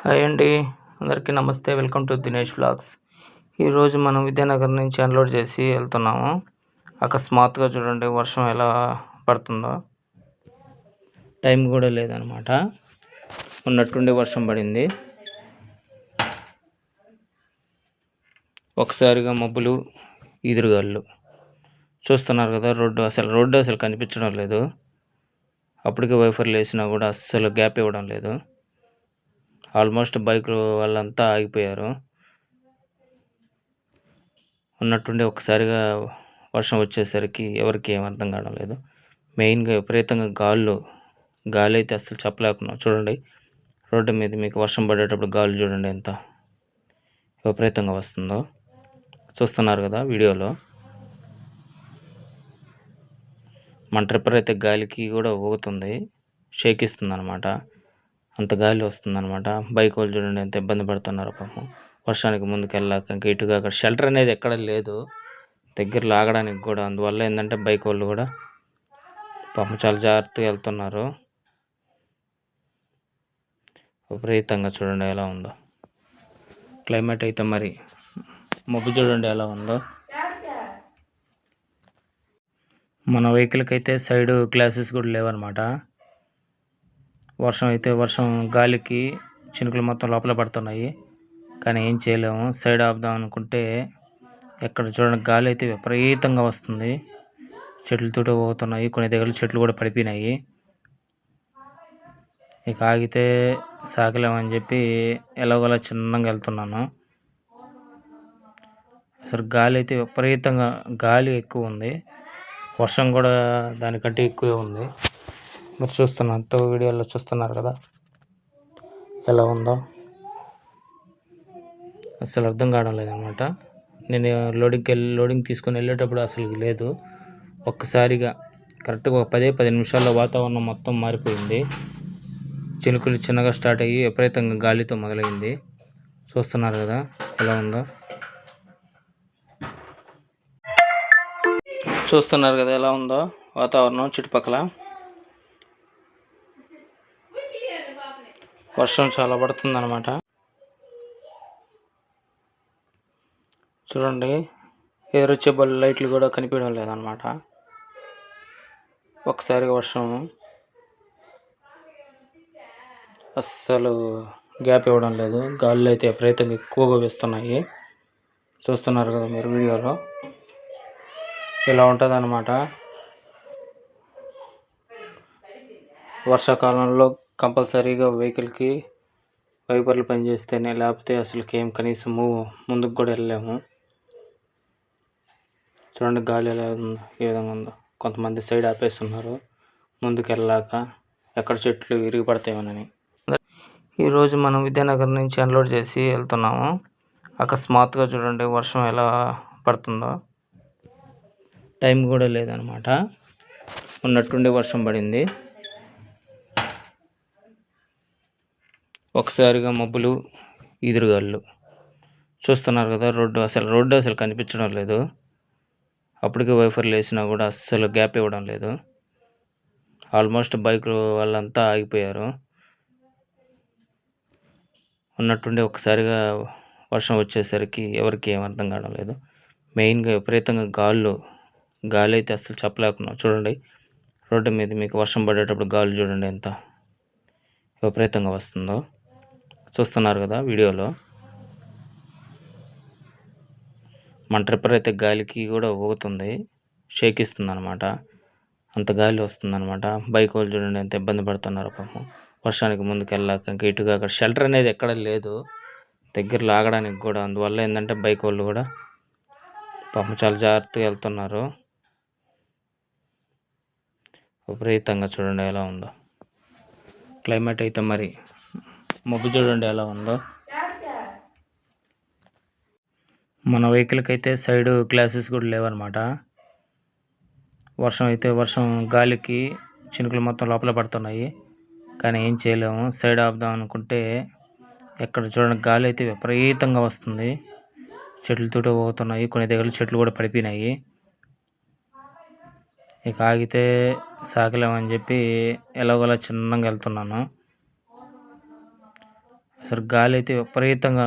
Hi అండి. అందరికీ నమస్తే. Welcome to Dinesh vlogs. ఈరోజు మనం విద్యానగర్ నుంచి అన్‌లోడ్ చేసి వెళ్తున్నాము. అకస్మాత్తుగా చూడండి వర్షం ఎలా పడుతుందో. టైం కూడా లేదనమాట. ఉన్నట్టుండి వర్షం పడింది. ఒకసారిగా మబ్బులు, ఈదురుగాలులు. చూస్తున్నారు కదా, రోడ్డు అసలు కనిపించడం లేదు. అప్పటికే వైఫర్లు వేసినా కూడా అస్సలు గ్యాప్ ఇవ్వడం లేదు. ఆల్మోస్ట్ బైక్ వాళ్ళంతా ఆగిపోయారు. ఉన్నట్టుండి ఒకసారిగా వర్షం వచ్చేసరికి ఎవరికి ఏం అర్థం కావడం లేదు. మెయిన్గా విపరీతంగా గాలి అయితే అస్సలు చెప్పలేకున్నాం. చూడండి రోడ్డు మీద మీకు వర్షం పడేటప్పుడు గాలి చూడండి ఎంత విపరీతంగా వస్తుందో. చూస్తున్నారు కదా వీడియోలో. మన ట్రిప్పర్ అయితే గాలికి కూడా ఊగుతుంది, షేక్ ఇస్తుంది అనమాట. అంత గాలి వస్తుందన్నమాట. బైక్ వాళ్ళు చూడండి ఎంత ఇబ్బంది పడుతున్నారు పాపం. వర్షానికి ముందుకు వెళ్ళాక ఇంకా ఇటుగా అక్కడ షెల్టర్ అనేది ఎక్కడ లేదు దగ్గరలో ఆగడానికి కూడా. అందువల్ల ఏంటంటే బైక్ వాళ్ళు కూడా పాపం చాలా జాగ్రత్తగా వెళ్తున్నారు. విపరీతంగా చూడండి ఎలా ఉందో క్లైమేట్ అయితే. మరి మబ్బు చూడండి ఎలా ఉందో. మన వెహికల్కి అయితే సైడ్ గ్లాసెస్ కూడా లేవన్నమాట. వర్షం గాలికి చినుకులు మొత్తం లోపల పడుతున్నాయి. కానీ ఏం చేయలేము. సైడ్ ఆపుదాం అనుకుంటే ఎక్కడ చూడండి గాలి అయితే విపరీతంగా వస్తుంది. చెట్లతోటి పోతున్నాయి. కొన్ని దగ్గర చెట్లు కూడా పడిపోయినాయి. ఇక ఆగితే సాగలేమని చెప్పి ఎలాగోలా చిన్నగా వెళ్తున్నాను. అసలు గాలి అయితే విపరీతంగా గాలి ఎక్కువ ఉంది. వర్షం కూడా దానికంటే ఎక్కువే ఉంది. మీరు వీడియోలో చూస్తున్నారు కదా ఎలా ఉందో. అసలు అర్థం కావడం లేదనమాట. నేను లోడింగ్ తీసుకొని వెళ్ళేటప్పుడు అసలు లేదు. ఒక్కసారిగా కరెక్ట్గా ఒక 10 నిమిషాల్లో వాతావరణం మొత్తం మారిపోయింది. చినుకులు చిన్నగా స్టార్ట్ అయ్యి విపరీతంగా గాలితో మొదలైంది. చూస్తున్నారు కదా ఎలా ఉందో. వాతావరణం చుట్టుపక్కల. వర్షం చాలా పడుతుందన్నమాట. చూడండి ఎదురొచ్చే లైట్లు కూడా కనిపించడం లేదనమాట. ఒకసారిగా వర్షం అస్సలు గ్యాప్ ఇవ్వడం లేదు. గాలులు అయితే విపరీతంగా ఎక్కువగా వేస్తున్నాయి. చూస్తున్నారు కదా మీరు వీడియోలో. ఇలా ఉంటుంది అన్నమాట. వర్షాకాలంలో కంపల్సరీగా వెహికల్కి వైపర్లు పనిచేస్తేనే, లేకపోతే అసలు కనీసం ముందుకు కూడా వెళ్ళలేము. చూడండి గాలి ఎలా ఉందో, ఏ విధంగా ఉందో. కొంతమంది సైడ్ ఆపేస్తున్నారు ముందుకు వెళ్ళాక, ఎక్కడ చెట్లు విరిగి పడతాయేమోనని. ఈరోజు మనం విద్యానగర్ నుంచి అన్‌లోడ్ చేసి వెళ్తున్నాము. అకస్మాత్తుగా చూడండి వర్షం ఎలా పడుతుందో. టైం కూడా లేదనమాట. ఉన్నట్టుండి వర్షం పడింది. ఒకసారిగా మబ్బులు, ఈదురుగాలులు. చూస్తున్నారు కదా, రోడ్డు అసలు కనిపించడం లేదు. అప్పటికే వైఫర్లు వేసినా కూడా అస్సలు గ్యాప్ ఇవ్వడం లేదు. ఆల్మోస్ట్ బైక్ వాళ్ళంతా ఆగిపోయారు. ఉన్నట్టుండి ఒకసారిగా వర్షం వచ్చేసరికి ఎవరికి ఏం అర్థం కావడం లేదు. మెయిన్గా విపరీతంగా గాలి అయితే అస్సలు చెప్పలేకున్నాం. చూడండి రోడ్డు మీద మీకు వర్షం పడేటప్పుడు గాలి చూడండి ఎంత విపరీతంగా వస్తుందో. చూస్తున్నారు కదా వీడియోలో. మన ట్రిప్పర్ అయితే గాలికి కూడా ఊగుతుంది, షేక్ ఇస్తుంది అనమాట. అంత గాలి వస్తుందన్నమాట. బైక్ వాళ్ళు చూడండి ఎంత ఇబ్బంది పడుతున్నారు పాపం. వర్షానికి ముందుకు వెళ్ళాక ఇంకా ఇటుగా అక్కడ షెల్టర్ అనేది ఎక్కడ లేదు దగ్గరలో ఆగడానికి కూడా. అందువల్ల ఏంటంటే బైక్ వాళ్ళు కూడా పాపం చాలా జాగ్రత్తగా వెళ్తున్నారు. విపరీతంగా చూడండి ఎలా ఉందో క్లైమేట్ అయితే. మరి మబ్బు చూడండి ఎలా ఉందో. మన వెహికల్కి అయితే సైడ్ గ్లాసెస్ కూడా లేవన్నమాట. వర్షం గాలికి చినుకులు మొత్తం లోపల పడుతున్నాయి. కానీ ఏం చేయలేము. సైడ్ ఆపుదాం అనుకుంటే ఎక్కడ చూడండి గాలి అయితే విపరీతంగా వస్తుంది. చెట్లతోటి పోతున్నాయి. కొన్ని దగ్గర చెట్లు కూడా పడిపోయినాయి. ఇక ఆగితే సాగలేమని చెప్పి ఎలాగోలా చిన్నగా వెళ్తున్నాను. అసలు గాలి అయితే విపరీతంగా